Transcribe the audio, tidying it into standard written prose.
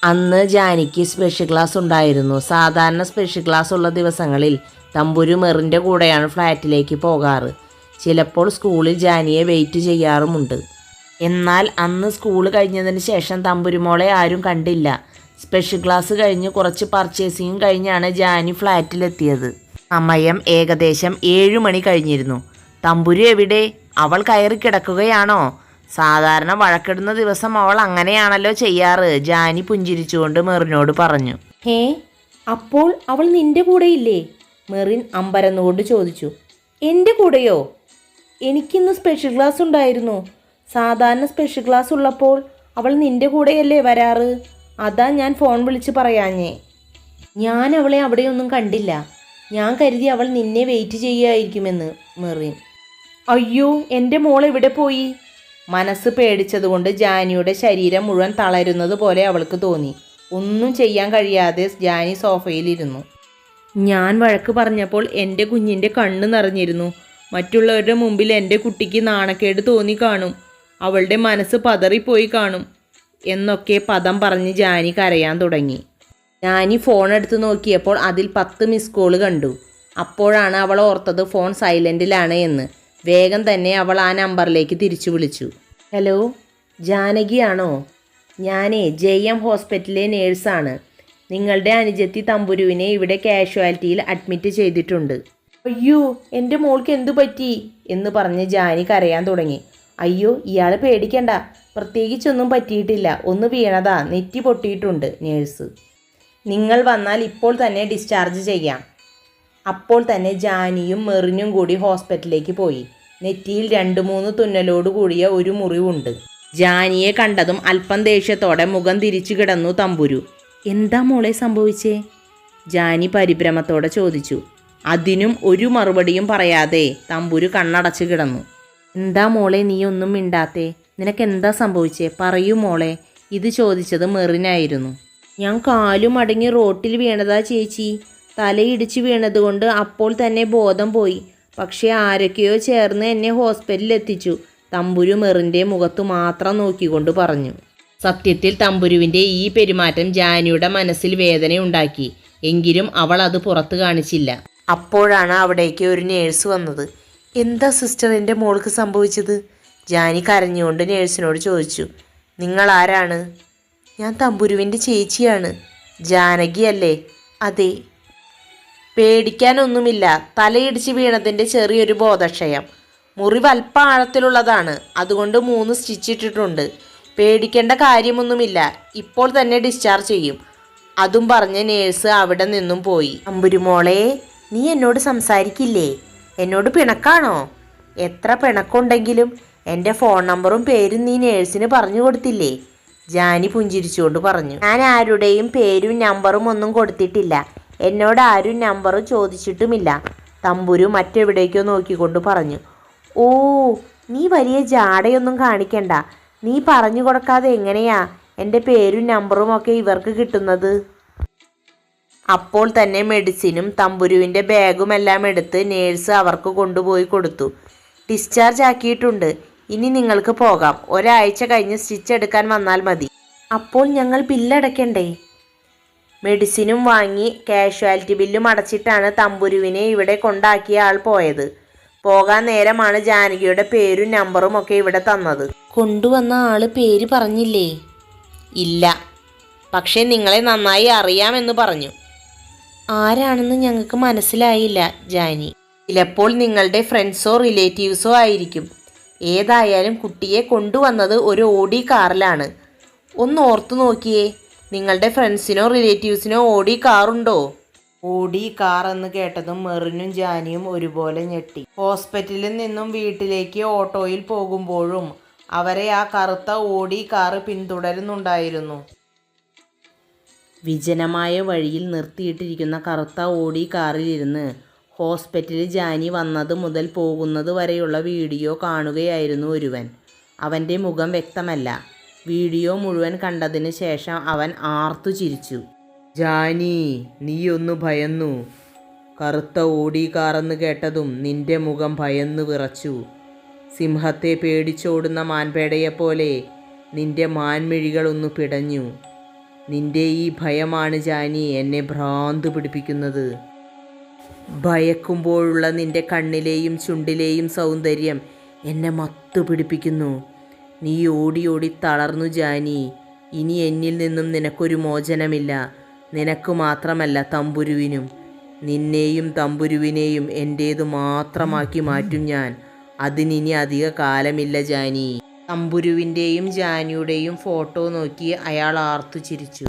അന്ന് ജാനിക്ക് special class ഉണ്ടായിരുന്നു. സാധാരണ സ്പെഷ്യൽ ക്ലാസ് ഉള്ള ദിവസങ്ങളിൽ തമ്പുരു മെറിൻ്റെ കൂടെയാണ് ഫ്ലാറ്റിലേക്ക് പോകാറ്. ചിലപ്പോൾ സ്കൂളിൽ ജാനിയെ വെയിറ്റ് ചെയ്യാറുമുണ്ട്. എന്നാൽ അന്ന് സ്കൂൾ കഴിഞ്ഞതിന് ശേഷം തമ്പുരുമോളെ ആരും കണ്ടില്ല. സ്പെഷ്യൽ ക്ലാസ് കഴിഞ്ഞ് കുറച്ച് പർച്ചേസിങ്ങും കഴിഞ്ഞാണ് ജാനി ഫ്ലാറ്റിലെത്തിയത്. സമയം ഏകദേശം 7 മണി കഴിഞ്ഞിരുന്നു. തമ്പുരു എവിടെ? അവൾ കയറി കിടക്കുകയാണോ? സാധാരണ വഴക്കിടുന്ന ദിവസം അവൾ അങ്ങനെയാണല്ലോ ചെയ്യാറ്, ജാനി പുഞ്ചിരിച്ചുകൊണ്ട് മെറിനോട് പറഞ്ഞു. ഹേ, അപ്പോൾ അവൾ നിന്റെ കൂടെയില്ലേ? മെറിൻ അമ്പരന്നുകൊണ്ട് ചോദിച്ചു. എൻ്റെ കൂടെയോ? എനിക്കിന്ന് സ്പെഷ്യൽ ക്ലാസ് ഉണ്ടായിരുന്നു. സാധാരണ സ്പെഷ്യൽ ക്ലാസ് ഉള്ളപ്പോൾ അവൾ നിന്റെ കൂടെയല്ലേ വരാറ്? അതാ ഞാൻ ഫോൺ വിളിച്ച് പറയാഞ്ഞേ. ഞാൻ അവളെ അവിടെയൊന്നും കണ്ടില്ല. ഞാൻ കരുതി അവൾ നിന്നെ വെയിറ്റ് ചെയ്യുകയായിരിക്കുമെന്ന്. മെറിൻ: അയ്യോ, എൻ്റെ മോൾ എവിടെ പോയി? മനസ്സ് പേടിച്ചതുകൊണ്ട് ജാനിയുടെ ശരീരം മുഴുവൻ തളരുന്നത് പോലെ അവൾക്ക് തോന്നി. ഒന്നും ചെയ്യാൻ കഴിയാതെ ജാനി സോഫയിലിരുന്നു. ഞാൻ വഴക്ക് പറഞ്ഞപ്പോൾ എൻ്റെ കുഞ്ഞിൻ്റെ കണ്ണ് നിറഞ്ഞിരുന്നു. മറ്റുള്ളവരുടെ മുമ്പിൽ എൻ്റെ കുട്ടിക്ക് നാണക്കേട് തോന്നി കാണും. അവളുടെ മനസ്സ് പതറിപ്പോയി കാണും എന്നൊക്കെ പദം പറഞ്ഞ് ജാനി കരയാൻ തുടങ്ങി. ജാനി ഫോൺ എടുത്ത് നോക്കിയപ്പോൾ അതിൽ 10 മിസ് കോൾ കണ്ടു. അപ്പോഴാണ് അവൾ ഓർത്തത് ഫോൺ സൈലൻറ്റിലാണ് എന്ന്. വേഗം തന്നെ അവൾ ആ നമ്പറിലേക്ക് തിരിച്ചു വിളിച്ചു. ഹലോ, ജാനകിയാണോ? ഞാനേ JM ഹോസ്പിറ്റലിലെ നേഴ്സാണ്. നിങ്ങളുടെ അനുജത്തി തമ്പുരുവിനെ ഇവിടെ കാഷ്വാലിറ്റിയിൽ അഡ്മിറ്റ് ചെയ്തിട്ടുണ്ട്. അയ്യോ, എൻ്റെ മോൾക്ക് എന്തു പറ്റി എന്ന് പറഞ്ഞ് ജാനി കരയാൻ തുടങ്ങി. അയ്യോ, ഇയാൾ പേടിക്കണ്ട, പ്രത്യേകിച്ചൊന്നും പറ്റിയിട്ടില്ല, ഒന്ന് വീണതാ, നെറ്റി പൊട്ടിയിട്ടുണ്ട്. നേഴ്സ്: നിങ്ങൾ വന്നാൽ ഇപ്പോൾ തന്നെ ഡിസ്ചാർജ് ചെയ്യാം. അപ്പോൾ തന്നെ ജാനിയും മെറിനും കൂടി ഹോസ്പിറ്റലിലേക്ക് പോയി. നെറ്റിയിൽ 2-3 തുന്നലോട് കൂടിയ ഒരു മുറിവുണ്ട്. ജാനിയെ കണ്ടതും അല്പം ദേഷ്യത്തോടെ മുഖം തിരിച്ചു കിടന്നു തമ്പുരു. എന്താ മോളെ സംഭവിച്ചേ? ജാനി പരിഭ്രമത്തോടെ ചോദിച്ചു. അതിനും ഒരു മറുപടിയും പറയാതെ തമ്പുരു കണ്ണടച്ച് കിടന്നു. എന്താ മോളെ നീ ഒന്നും മിണ്ടാത്തേ? നിനക്കെന്താ സംഭവിച്ചേ? പറയൂ മോളെ. ഇത് ചോദിച്ചത് മെറിനായിരുന്നു. ഞാൻ കാലും മടങ്ങി റോട്ടിൽ വീണതാ ചേച്ചി. തലയിടിച്ച് വീണതുകൊണ്ട് അപ്പോൾ തന്നെ ബോധം പോയി. പക്ഷേ ആരൊക്കെയോ ചേർന്ന് എന്നെ ഹോസ്പിറ്റലിൽ എത്തിച്ചു. തമ്പുരു മെറിൻ്റെ മുഖത്തു മാത്രം നോക്കിക്കൊണ്ട് പറഞ്ഞു. സത്യത്തിൽ തമ്പുരുവിൻ്റെ ഈ പെരുമാറ്റം ജാനിയുടെ മനസ്സിൽ വേദനയുണ്ടാക്കി. എങ്കിലും അവൾ അത് പുറത്ത് കാണിച്ചില്ല. അപ്പോഴാണ് അവിടേക്ക് ഒരു നേഴ്സ് വന്നത്. എന്താ സിസ്റ്റർ എൻ്റെ മോൾക്ക് സംഭവിച്ചത്? ജാനി കരഞ്ഞുകൊണ്ട് നേഴ്സിനോട് ചോദിച്ചു. നിങ്ങൾ ആരാണ്? ഞാൻ തമ്പുരുവിൻ്റെ ചേച്ചിയാണ്. ജാനകി അല്ലേ? അതെ. പേടിക്കാനൊന്നുമില്ല. തലയിടിച്ച് വീണതിൻ്റെ ചെറിയൊരു ബോധക്ഷയം. മുറിവ് അല്പം ആഴത്തിലുള്ളതാണ്. അതുകൊണ്ട് 3 സ്റ്റിച്ച് ഇട്ടിട്ടുണ്ട്. പേടിക്കേണ്ട കാര്യമൊന്നുമില്ല. ഇപ്പോൾ തന്നെ ഡിസ്ചാർജ് ചെയ്യും. അതും പറഞ്ഞ് നേഴ്സ് അവിടെ നിന്നും പോയി. തമ്പുരുമോളെ, നീ എന്നോട് സംസാരിക്കില്ലേ? എന്നോട് പിണക്കാണോ? എത്ര പിണക്കുണ്ടെങ്കിലും എൻ്റെ ഫോൺ നമ്പറും പേരും നീ നേഴ്സിന് പറഞ്ഞു കൊടുത്തില്ലേ? ജാനി പുഞ്ചിരിച്ചുകൊണ്ട് പറഞ്ഞു. ഞാൻ ആരുടെയും പേരും നമ്പറും ഒന്നും കൊടുത്തിട്ടില്ല. എന്നോട് ആരും നമ്പറും ചോദിച്ചിട്ടുമില്ല. തമ്പുരു മറ്റെവിടേക്കോ നോക്കിക്കൊണ്ട് പറഞ്ഞു. ഓ, നീ വലിയ ജാടയൊന്നും കാണിക്കണ്ട. നീ പറഞ്ഞു കൊടുക്കാതെ എങ്ങനെയാ എൻ്റെ പേരും നമ്പറും ഒക്കെ ഇവർക്ക് കിട്ടുന്നത്? അപ്പോൾ തന്നെ മെഡിസിനും തമ്പുരുവിൻ്റെ ബാഗുമെല്ലാം എടുത്ത് നേഴ്സ് അവർക്ക് കൊണ്ടുപോയി കൊടുത്തു. ഡിസ്ചാർജ് ആക്കിയിട്ടുണ്ട്. ഇനി നിങ്ങൾക്ക് പോകാം. ഒരാഴ്ച കഴിഞ്ഞ് സ്റ്റിച്ച് എടുക്കാൻ വന്നാൽ മതി. അപ്പോൾ ഞങ്ങൾ ബില്ലടയ്ക്കണ്ടേ? മെഡിസിനും വാങ്ങി കാഷ്വാലിറ്റി ബില്ലും അടച്ചിട്ടാണ് തമ്പുരുവിനെ ഇവിടെ കൊണ്ടാക്കിയ ആൾ പോയത്. പോകാൻ നേരമാണ് ജാനകിയുടെ പേരും നമ്പറും ഒക്കെ ഇവിടെ തന്നത്. കൊണ്ടുവന്ന ആള് പേര് പറഞ്ഞില്ലേ? ഇല്ല, പക്ഷേ നിങ്ങളെ നന്നായി അറിയാമെന്ന് പറഞ്ഞു. ആരാണെന്ന് ഞങ്ങൾക്ക് മനസ്സിലായില്ല ജാനി. ചിലപ്പോൾ നിങ്ങളുടെ ഫ്രണ്ട്സോ റിലേറ്റീവ്സോ ആയിരിക്കും. ഏതായാലും കുട്ടിയെ കൊണ്ടുവന്നത് ഒരു ഓഡി കാറിലാണ്. ഒന്ന് ഓർത്തു നോക്കിയേ, നിങ്ങളുടെ ഫ്രണ്ട്സിനോ റിലേറ്റീവ്സിനോ ഓഡി കാറുണ്ടോ? ഓഡി കാർ എന്ന് കേട്ടതും മെറിനും ജാനിയും ഒരുപോലെ ഞെട്ടി. ഹോസ്പിറ്റലിൽ നിന്നും വീട്ടിലേക്ക് ഓട്ടോയിൽ പോകുമ്പോഴും അവരെ ആ കറുത്ത ഓഡി കാറ് പിന്തുടരുന്നുണ്ടായിരുന്നു. വിജനമായ വഴിയിൽ നിർത്തിയിട്ടിരിക്കുന്ന കറുത്ത ഓഡി കാറിലിരുന്ന് ഹോസ്പിറ്റലിൽ ജാനി വന്നത് മുതൽ പോകുന്നത് വരെയുള്ള വീഡിയോ കാണുകയായിരുന്നു ഒരുവൻ. അവൻ്റെ മുഖം വ്യക്തമല്ല. വീഡിയോ മുഴുവൻ കണ്ടതിന് ശേഷം അവൻ ആർത്തു ചിരിച്ചു. ജാനി, നീയൊന്നു ഭയന്നു. കറുത്ത ഓഡി കാറെന്ന് കേട്ടതും നിന്റെ മുഖം ഭയന്ന് വിറച്ചു. സിംഹത്തെ പേടിച്ചോടുന്ന മാൻപേടയെപ്പോലെ നിന്റെ മാൻമിഴികളൊന്നു പിടഞ്ഞു. നിന്റെ ഈ ഭയമാണ് ജാനി എന്നെ ഭ്രാന്ത് പിടിപ്പിക്കുന്നത്. ഭയക്കുമ്പോഴുള്ള നിന്റെ കണ്ണിലെയും ചുണ്ടിലെയും സൗന്ദര്യം എന്നെ മത്തു പിടിപ്പിക്കുന്നു. നീ ഓടി ഓടി തളർന്നു ജാനി. ഇനി എന്നിൽ നിന്നും നിനക്കൊരു മോചനമില്ല. നിനക്ക് മാത്രമല്ല, തമ്പുരുവിനും. നിന്നെയും തമ്പുരുവിനെയും എൻ്റേതു മാത്രമാക്കി മാറ്റും ഞാൻ. അതിനിനി അധിക കാലമില്ല ജാനി. തമ്പുരുവിൻ്റെയും ജാനിയുടെയും ഫോട്ടോ നോക്കി അയാൾ ആർത്തു ചിരിച്ചു.